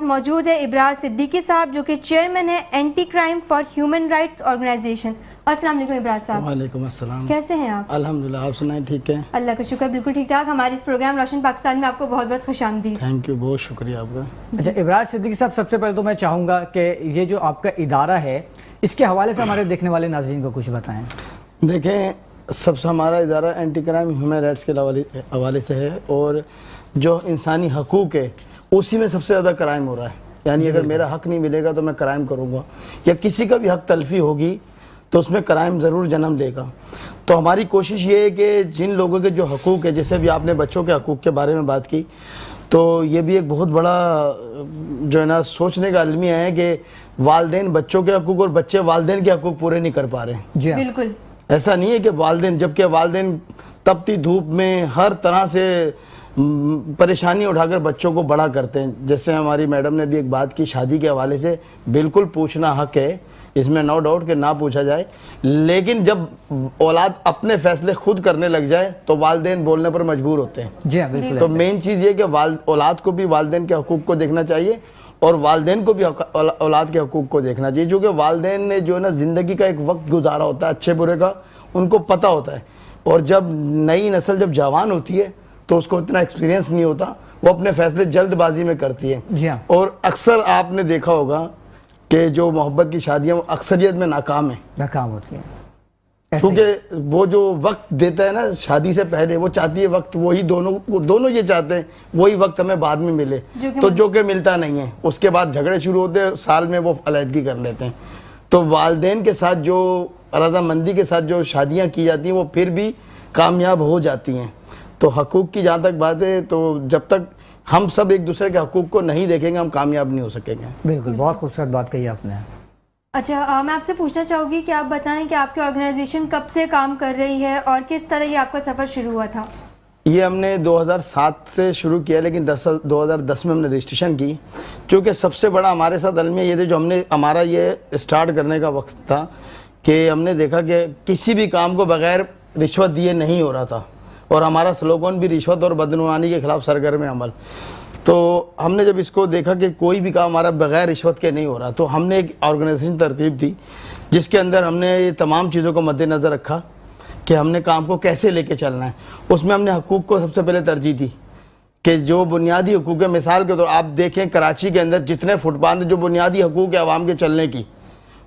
موجود ہے ابرار صدیقی صاحب جو کہ چیئرمین ہے anti crime for human rights organisation. السلام علیکم ابرار صاحب۔ وعلیکم السلام۔ کیسے ہیں آپ؟ الحمدللہ، آپ سنائیں ٹھیک ہے؟ اللہ کا شکر، بالکل ٹھیک ٹھاک۔ ہمارے اس پروگرام روشن پاکستان میں آپ کو بہت بہت خوش آمدید۔ تھینک یو، بہت شکریہ آپ کا۔ اچھا ابرار صدیقی صاحب، سب سے پہلے تو میں چاہوں گا کہ یہ جو آپ کا ادارہ ہے اس کے حوالے سے ہمارے دیکھنے والے ناظرین کو کچھ بتائیں۔ دیکھیں، سب سے ہمارا ادارہ اینٹی کرائم ہیومن رائٹس کے حوالے سے ہے، اور جو انسانی حقوق ہے اسی میں سب سے زیادہ کرائم ہو رہا ہے۔ یعنی اگر میرا حق نہیں ملے گا تو میں کرائم کروں گا، یا کسی کا بھی حق تلفی ہوگی تو اس میں کرائم ضرور جنم لے گا۔ تو ہماری کوشش یہ ہے کہ جن لوگوں کے جو حقوق ہے، جیسے بھی آپ نے بچوں کے حقوق کے بارے میں بات کی، تو یہ بھی ایک بہت بڑا جو ہے نا سوچنے کا المیہ ہے کہ والدین بچوں کے حقوق اور بچے والدین کے حقوق پورے نہیں کر پا رہے ہیں۔ جی بالکل ایسا نہیں ہے کہ والدین، جبکہ والدین تپتی دھوپ میں ہر طرح سے پریشانی اٹھا کر بچوں کو بڑا کرتے ہیں۔ جیسے ہماری میڈم نے بھی ایک بات کی شادی کے حوالے سے، بالکل پوچھنا حق ہے، اس میں نو ڈاؤٹ کہ نہ پوچھا جائے، لیکن جب اولاد اپنے فیصلے خود کرنے لگ جائے تو والدین بولنے پر مجبور ہوتے ہیں۔ جی ہاں بالکل۔ تو مین چیز یہ کہ اولاد کو بھی والدین کے حقوق کو دیکھنا چاہیے، اور والدین کو بھی اولاد کے حقوق کو دیکھنا چاہیے، جو کہ والدین نے جو ہے نا زندگی کا ایک وقت گزارا ہوتا ہے اچھے برے کا، ان کو پتہ ہوتا ہے، اور جب نئی نسل جب جوان ہوتی ہے تو اس کو اتنا ایکسپیرینس نہیں ہوتا، وہ اپنے فیصلے جلد بازی میں کرتی ہے۔ جی ہاں۔ اور اکثر آپ نے دیکھا ہوگا کہ جو محبت کی شادیاں وہ اکثریت میں ناکام ہیں، ناکام ہوتی ہیں، کیونکہ وہ جو وقت دیتا ہے نا شادی سے پہلے، وہ چاہتی ہے وقت وہی دونوں یہ چاہتے ہیں وہی وقت ہمیں بعد میں ملے، تو جو کہ ملتا نہیں ہے، اس کے بعد جھگڑے شروع ہوتے ہیں، سال میں وہ علیحدگی کر لیتے ہیں۔ تو والدین کے ساتھ جو رضامندی کے ساتھ جو شادیاں کی جاتی ہیں وہ پھر بھی کامیاب ہو جاتی ہیں۔ تو حقوق کی جہاں تک بات ہے، تو جب تک ہم سب ایک دوسرے کے حقوق کو نہیں دیکھیں گے ہم کامیاب نہیں ہو سکیں گے۔ بالکل، بہت خوبصورت بات کہی آپ نے۔ اچھا، میں آپ سے پوچھنا چاہوں گی کہ آپ بتائیں کہ آپ کی آرگنائزیشن کب سے کام کر رہی ہے اور کس طرح یہ آپ کا سفر شروع ہوا تھا؟ یہ ہم نے 2007 سے شروع کیا، لیکن 2010 میں ہم نے رجسٹریشن کی، کیونکہ سب سے بڑا ہمارے ساتھ المیہ یہ تھے، جو ہمارا یہ اسٹارٹ کرنے کا وقت تھا کہ ہم نے دیکھا کہ کسی بھی کام کو بغیر رشوت دیے نہیں ہو رہا تھا، اور ہمارا سلوگن بھی رشوت اور بدعنوانی کے خلاف سرگرم عمل۔ تو ہم نے جب اس کو دیکھا کہ کوئی بھی کام ہمارا بغیر رشوت کے نہیں ہو رہا، تو ہم نے ایک آرگنائزیشن ترتیب دی جس کے اندر ہم نے یہ تمام چیزوں کو مد نظر رکھا کہ ہم نے کام کو کیسے لے کے چلنا ہے۔ اس میں ہم نے حقوق کو سب سے پہلے ترجیح دی کہ جو بنیادی حقوق ہے، مثال کے طور آپ دیکھیں کراچی کے اندر جتنے فٹ پاتھ جو بنیادی حقوق ہے عوام کے چلنے کی،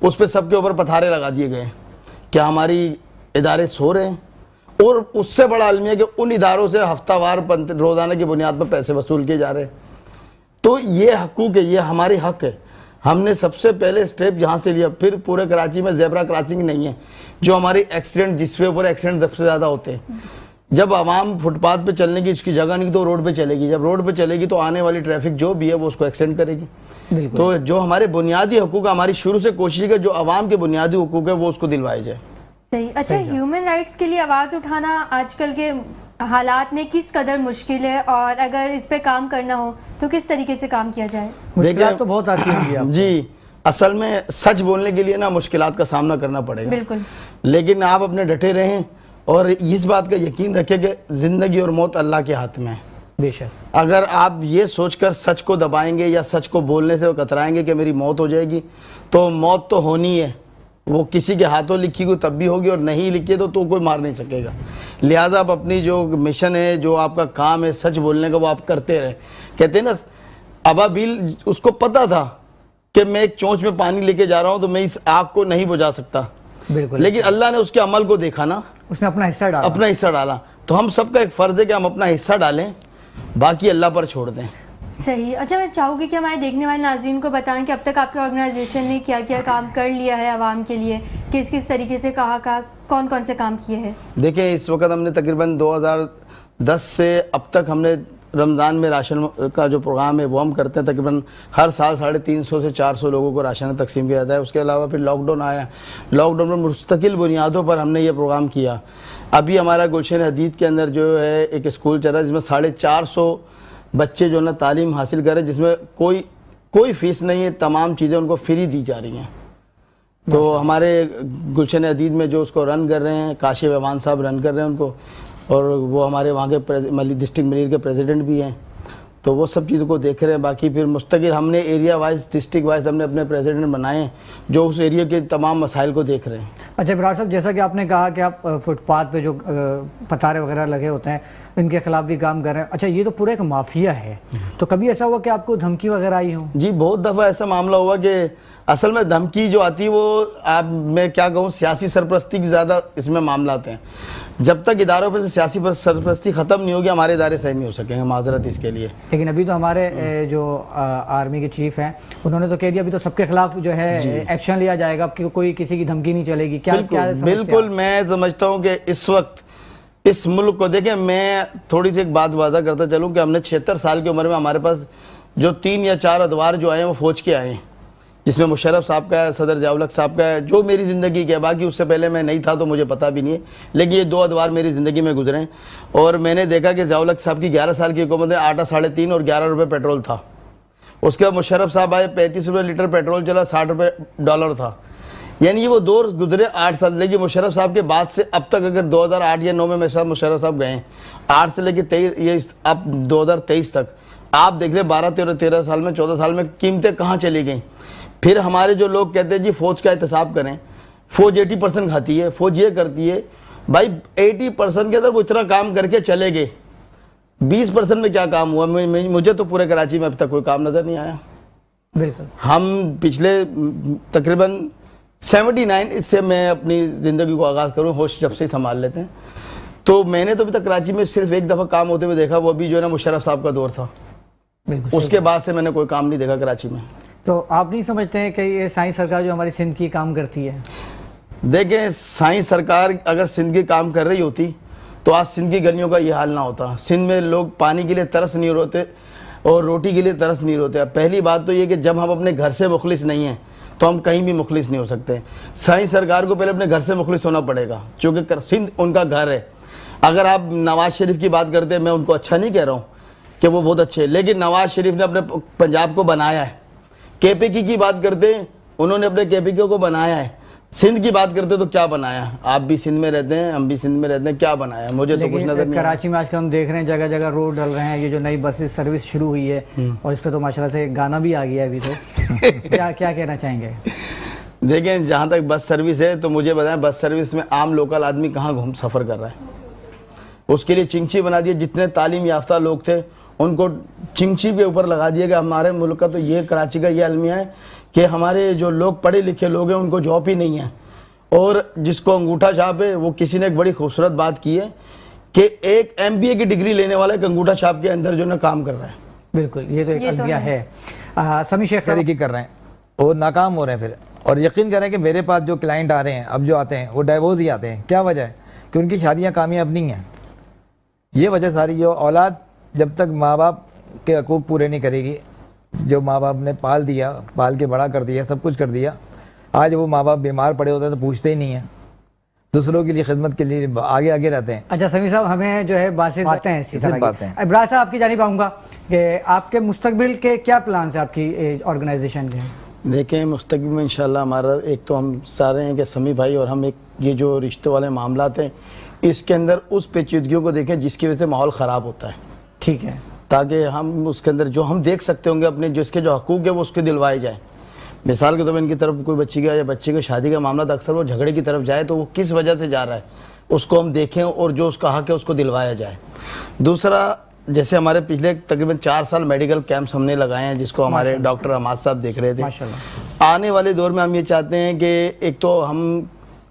اس پہ سب کے اوپر پتھارے لگا دیے گئے ہیں۔ کیا ہماری ادارے سو رہے ہیں؟ اور اس سے بڑا المیہ ہے کہ ان اداروں سے ہفتہ وار روزانہ کی بنیاد پر پیسے وصول کیے جا رہے ہیں۔ تو یہ حقوق ہے، یہ ہماری حق ہے۔ ہم نے سب سے پہلے سٹیپ یہاں سے لیا، پھر پورے کراچی میں زیبرا کراسنگ نہیں ہے، جو ہماری ایکسیڈنٹ جس کے اوپر ایکسیڈنٹ سب سے زیادہ ہوتے ہیں۔ جب عوام فٹ پاتھ پہ چلنے کی اس کی جگہ نہیں تو روڈ پہ چلے گی، جب روڈ پہ چلے گی تو آنے والی ٹریفک جو بھی ہے وہ اس کو ایکسیڈنٹ کرے گی۔ تو جو ہمارے بنیادی حقوق، ہماری شروع سے کوشش ہے کہ جو عوام کے بنیادی حقوق ہے وہ اس کو دلوائے جائے۔ صحیح۔ اچھا، ہیومن رائٹس کے لیے آواز اٹھانا آج کل کے حالات میں کس قدر مشکل ہے، اور اگر اس پہ کام کرنا ہو تو کس طریقے سے کام کیا جائے؟ مشکلات تو بہت آتی ہیں جی، اصل میں سچ بولنے کے لیے نا مشکلات کا سامنا کرنا پڑے گا، بالکل، لیکن آپ اپنے ڈٹے رہیں اور اس بات کا یقین رکھیں کہ زندگی اور موت اللہ کے ہاتھ میں ہے۔ بے شک۔ اگر آپ یہ سوچ کر سچ کو دبائیں گے یا سچ کو بولنے سے کترائیں گے کہ میری موت ہو جائے گی، تو موت تو ہونی ہے، وہ کسی کے ہاتھوں لکھی ہوئی تب بھی ہوگی، اور نہیں لکھی تو کوئی مار نہیں سکے گا۔ لہٰذا آپ اپنی جو مشن ہے، جو آپ کا کام ہے سچ بولنے کا، وہ آپ کرتے رہے۔ کہتے ہیں نا ابابیل، اس کو پتا تھا کہ میں ایک چونچ میں پانی لے کے جا رہا ہوں تو میں اس آگ کو نہیں بجھا سکتا، بالکل، لیکن اللہ نے اس کے عمل کو دیکھا نا، اس نے اپنا حصہ ڈالا، اپنا حصہ ڈالا۔ تو ہم سب کا ایک فرض ہے کہ ہم اپنا حصہ ڈالیں، باقی اللہ پر چھوڑ دیں۔ صحیح۔ اچھا، میں چاہوں گی کہ ہمارے دیکھنے والے ناظرین کو بتائیں کہ اب تک آپ کی آرگنائزیشن نے کیا کیا کام کر لیا ہے عوام کے لیے، کس کس طریقے سے کہا کون کون سے کام کیے ہیں؟ دیکھیں، اس وقت ہم نے تقریباً 2010 سے اب تک ہم نے رمضان میں راشن کا جو پروگرام ہے وہ ہم کرتے ہیں، تقریباً ہر سال 350 سے 400 لوگوں کو راشن تقسیم کیا جاتا ہے۔ اس کے علاوہ پھر لاک ڈاؤن آیا، لاک ڈاؤن میں مستقل بنیادوں پر ہم نے یہ پروگرام کیا۔ ابھی ہمارا گلشن حدید کے اندر جو ہے ایک اسکول چل رہا ہے جس میں 450 بچے جو ہے نا تعلیم حاصل کر رہے ہیں، جس میں کوئی فیس نہیں ہے، تمام چیزیں ان کو فری دی جا رہی ہیں۔ تو ہمارے گلشن حدید میں جو اس کو رن کر رہے ہیں کاشف امان صاحب رن کر رہے ہیں ان کو، اور وہ ہمارے وہاں کے ڈسٹرکٹ منیر کے پریزیڈنٹ بھی ہیں۔ تو وہ سب چیزوں کو دیکھ رہے ہیں. باقی پھر مستقل ہم نے ایریا وائز ڈسٹرکٹ وائز ہم نے اپنے پریزیڈنٹ بنائے ہیں جو اس ایریا کے تمام مسائل کو دیکھ رہے ہیں. اچھا ابرار صاحب، جیسا کہ آپ نے کہا کہ آپ فٹ پاتھ پہ جو پتارے وغیرہ لگے ہوتے ہیں ان کے خلاف بھی کام کر رہے ہیں. اچھا یہ تو پورا ایک مافیا ہے، تو کبھی ایسا ہوا کہ آپ کو دھمکی وغیرہ آئی ہو؟ جی بہت دفعہ ایسا معاملہ ہوا کہ اصل میں دھمکی جو آتی ہے وہ آپ میں کیا کہوں سیاسی سرپرستی کی زیادہ اس میں معاملات ہیں. جب تک اداروں پہ سے سیاسی سرپرستی ختم نہیں ہوگی ہمارے ادارے صحیح نہیں ہو سکیں گے، معذرت اس کے لیے. لیکن ابھی تو ہمارے جو آرمی کے چیف ہیں انہوں نے تو کہہ دیا ابھی تو سب کے خلاف جو ہے ایکشن لیا جائے گا، کوئی کسی کی دھمکی نہیں چلے گی. بالکل میں سمجھتا ہوں کہ اس وقت اس ملک کو دیکھیں، میں تھوڑی سی ایک بات واضح کرتا چلوں کہ ہم نے 76 سال کی عمر میں ہمارے پاس جو 3 یا 4 ادوار جو آئے ہیں وہ فوج کے آئے ہیں، جس میں مشرف صاحب کا ہے، صدر ضیاء الحق صاحب کا ہے، جو میری زندگی کے باقی اس سے پہلے میں نہیں تھا تو مجھے پتہ بھی نہیں ہے، لیکن یہ 2 ادوار میری زندگی میں گزرے ہیں. اور میں نے دیکھا کہ ضیاء الحق صاحب کی 11 سال کی حکومت میں آٹا 3.5 اور 11 روپے پیٹرول تھا. اس کے بعد مشرف صاحب آئے 35 روپے لیٹر پیٹرول چلا، 60 روپے ڈالر تھا. یعنی یہ وہ دور گزرے 8 سال. لیکن مشرف صاحب کے بعد سے اب تک اگر 2008 یا 9 میں میرے ساتھ مشرف صاحب گئے ہیں، 8 سے لے کے 23 یہ اب 2023 تک آپ دیکھ لیں 13 سال میں 14 سال میں قیمتیں کہاں چلی گئیں. پھر ہمارے جو لوگ کہتے ہیں جی فوج کا احتساب کریں، فوج 80% کھاتی ہے، فوج یہ کرتی ہے. بھائی 80% کے اندر وہ اتنا کام کر کے چلے گئے، 20% میں کیا کام ہوا؟ مجھے تو پورے کراچی میں اب تک کوئی کام نظر نہیں آیا. بالکل ہم پچھلے تقریباً 79 سے میں اپنی زندگی کو آغاز کروں، ہوش جب سے سنبھال لیتے ہیں، تو میں نے تو ابھی تک کراچی میں صرف ایک دفعہ کام ہوتے ہوئے دیکھا، وہ بھی جو ہے نا مشرف صاحب کا دور تھا. اس کے بعد سے میں نے کوئی کام نہیں دیکھا کراچی میں. تو آپ نہیں سمجھتے ہیں کہ یہ سائنس سرکار جو ہماری سندھ کی کام کرتی ہے؟ دیکھیں سائنس سرکار اگر سندھ کی کام کر رہی ہوتی تو آج سندھ کی گلیوں کا یہ حال نہ ہوتا. سندھ میں لوگ پانی کے لیے ترس نہیں روتے اور روٹی کے لیے ترس نہیں روتے. پہلی بات تو یہ کہ جب ہم اپنے گھر سے مخلص نہیں ہیں تو ہم کہیں بھی مخلص نہیں ہو سکتے. سائنس سرکار کو پہلے اپنے گھر سے مخلص ہونا پڑے گا، چونکہ سندھ ان کا گھر ہے. اگر آپ نواز شریف کی بات کرتے ہیں، میں ان کو اچھا نہیں کہہ رہا ہوں کہ وہ بہت اچھے ہیں، لیکن نواز شریف نے اپنے پنجاب کو بنایا ہے. کے پی کی بات کرتے ہیں، انہوں نے اپنے کے پی کو بنایا ہے. سندھ کی بات کرتے تو کیا بنایا؟ آپ بھی سندھ میں رہتے ہیں، ہم بھی سندھ میں رہتے ہیں، کیا بنایا؟ مجھے تو کچھ نظر نہیں. کراچی میں آج کل ہم دیکھ رہے ہیں جگہ جگہ روڈ ڈل رہے ہیں، یہ جو نئی بس سروس شروع ہوئی ہے اور اس پہ تو ماشاءاللہ سے گانا بھی آ گیا ہے ابھی تو کیا کہنا چاہیں گے؟ دیکھیں جہاں تک بس سروس ہے تو مجھے بتائیں بس سروس میں عام لوکل آدمی کہاں سفر کر رہا ہے؟ اس کے لیے چنگچی بنا دیے. جتنے تعلیم یافتہ لوگ تھے ان کو چنگچی کے اوپر لگا دیا کہ ہمارے ملک کا تو یہ کراچی کا یہ المیہ ہے کہ ہمارے جو لوگ پڑھے لکھے لوگ ہیں ان کو جاب ہی نہیں ہے. اور جس کو انگوٹھا چھاپ ہے وہ کسی نے ایک بڑی خوبصورت بات کی ہے کہ ایک MBA کی ڈگری لینے والا ایک انگوٹھا چھاپ کے اندر جو ہے کام کر رہا ہے. بالکل یہ تو ایک المیہ ہے. سمی شیخ طریقے کر رہے ہیں اور ناکام ہو رہے ہیں پھر. اور یقین کریں کہ میرے پاس جو کلائنٹ آ رہے ہیں اب جو آتے ہیں وہ ڈائیورس ہی آتے ہیں. کیا وجہ ہے؟ کہ ان کی شادیاں کامیاب نہیں ہیں. یہ وجہ ساری جو اولاد جب تک ماں باپ کے حقوق پورے نہیں کرے گی، جو ماں باپ نے پال دیا، پال کے بڑا کر دیا، سب کچھ کر دیا، آج وہ ماں باپ بیمار پڑے ہوتے ہیں تو پوچھتے ہی نہیں ہیں، دوسروں کے لیے خدمت کے لیے آگے رہتے ہیں. اچھا سمیع صاحب، ہمیں جو ہے باتیں اسی طرح باتیں. ابرار صاحب آپ کی جانب آؤں گا کہ آپ کے مستقبل کے کیا پلانس ہیں آپ کی آرگنائزیشن کے؟ دیکھیں مستقبل میں انشاءاللہ ہمارا ایک تو ہم سارے ہیں کہ سمیع بھائی اور ہم ایک یہ جو رشتے والے معاملات ہیں اس کے اندر اس پیچیدگیوں کو دیکھیں جس کی وجہ سے ماحول خراب ہوتا ہے. ٹھیک ہے. تاکہ ہم اس کے اندر جو ہم دیکھ سکتے ہوں گے اپنے جس کے جو حقوق ہے وہ اس کے دلوائے جائیں. مثال کے طور پر ان کی طرف کوئی بچی کا یا بچے کے شادی کا معاملہ تو اکثر وہ جھگڑے کی طرف جائے تو وہ کس وجہ سے جا رہا ہے اس کو ہم دیکھیں اور جو اس کا حق ہے اس کو دلوایا جائے. دوسرا جیسے ہمارے پچھلے تقریباً 4 سال میڈیکل کیمپس ہم نے لگائے ہیں جس کو ہمارے ڈاکٹر حماد صاحب دیکھ رہے تھے. آنے والے دور میں ہم یہ چاہتے ہیں کہ ایک تو ہم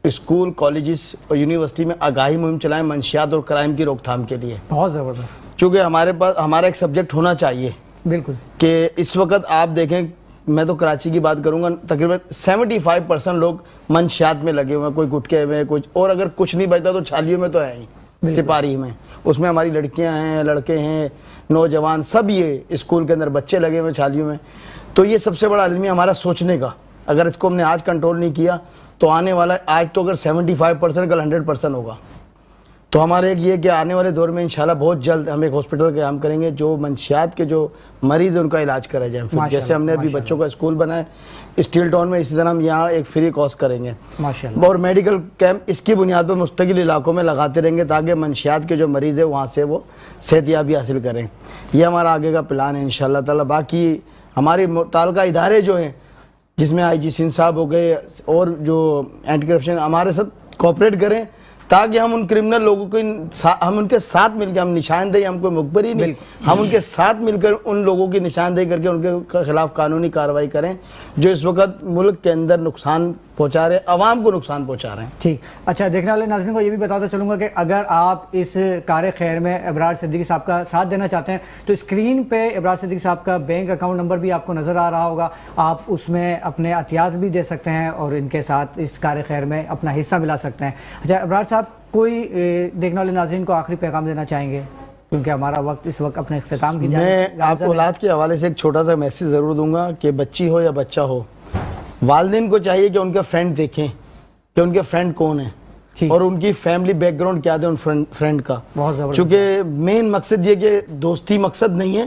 اسکول کالجز اور یونیورسٹی میں آگاہی مہم چلائیں منشیات اور کرائم کی روک تھام کے لیے. بہت زبردست. چونکہ ہمارے پاس ہمارا ایک سبجیکٹ ہونا چاہیے. بالکل. کہ اس وقت آپ دیکھیں میں تو کراچی کی بات کروں گا تقریباً 75% لوگ منشیات میں لگے ہوئے ہیں. کوئی گٹکے میں کچھ اور اگر کچھ نہیں بچتا تو چھالیوں میں تو ہے ہی سپاری میں. اس میں ہماری لڑکیاں ہیں لڑکے ہیں نوجوان سب یہ اسکول کے اندر بچے لگے ہوئے چھالیوں میں. تو یہ سب سے بڑا المیہ ہمارا سوچنے کا. اگر اس کو ہم نے آج کنٹرول نہیں کیا تو آنے والا آج تو اگر 75% کل 100% ہوگا. تو ہمارا ایک یہ کہ آنے والے دور میں انشاءاللہ بہت جلد ہم ایک ہاسپٹل کا کام کریں گے جو منشیات کے جو مریض ہیں ان کا علاج کرا جائے. جیسے ہم نے ابھی بچوں کا اسکول بنایا اسٹیل ٹاؤن میں، اسی طرح ہم یہاں ایک فری کورس کریں گے اور میڈیکل کیمپ اس کی بنیاد پر مستقل علاقوں میں لگاتے رہیں گے تاکہ منشیات کے جو مریض ہیں وہاں سے وہ صحت یابی حاصل کریں. یہ ہمارا آگے کا پلان ہے انشاءاللہ تعالی. باقی ہمارے متعلقہ ادارے جو ہیں جس میں آئی جی سندھ صاحب ہو گئے اور جو اینٹی کرپشن ہمارے ساتھ کوآپریٹ کریں تاکہ ہم ان کرمنل لوگوں کو ہم ان کے ساتھ مل کے، ہم نشاندہی، ہم کوئی مخبری نہیں، ہم ان کے ساتھ مل کر ان لوگوں کی نشاندہی کر کے ان کے خلاف قانونی کارروائی کریں جو اس وقت ملک کے اندر نقصان پہنچا رہے، عوام کو نقصان پہنچا رہے ہیں. ٹھیک. اچھا، دیکھنے والے ناظرین کو یہ بھی بتاتا چلوں گا کہ اگر آپ اس کار خیر میں ابرار صدیقی صاحب کا ساتھ دینا چاہتے ہیں تو اسکرین پہ ابرار صدیقی صاحب کا بینک اکاؤنٹ نمبر بھی آپ کو نظر آ رہا ہوگا. آپ اس میں اپنے عطیات بھی دے سکتے ہیں اور ان کے ساتھ اس کار خیر میں اپنا حصہ ملا سکتے ہیں. اچھا ابرار صاحب، کوئی دیکھنے والے ناظرین کو آخری پیغام دینا چاہیں گے کیونکہ ہمارا وقت اس وقت اپنے اختتام کی جانب میں آپ کو اولاد کے حوالے سے ایک چھوٹا سا میسیج ضرور دوں گا کہ بچی ہو یا بچہ ہو، والدین کو چاہیے کہ ان کا فرینڈ دیکھیں کہ ان کے فرینڈ کون ہیں اور ان کی فیملی بیک گراؤنڈ کیا ہے ان فرینڈ کا. چونکہ مین مقصد یہ کہ دوستی مقصد نہیں ہے،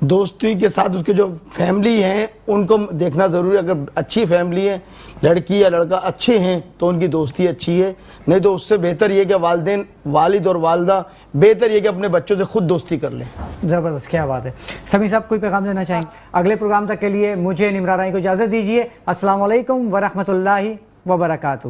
دوستی کے ساتھ اس کے جو فیملی ہیں ان کو دیکھنا ضروری ہے. اگر اچھی فیملی ہے، لڑکی یا لڑکا اچھے ہیں تو ان کی دوستی اچھی ہے، نہیں تو اس سے بہتر یہ کہ والدین، والد اور والدہ بہتر یہ کہ اپنے بچوں سے خود دوستی کر لیں. زبردست، کیا بات ہے. سمیع صاحب کوئی پیغام دینا چاہیں؟ اگلے پروگرام تک کے لیے مجھے نمرہ رائی کو اجازت دیجیے. السلام علیکم ورحمۃ اللہ وبرکاتہ.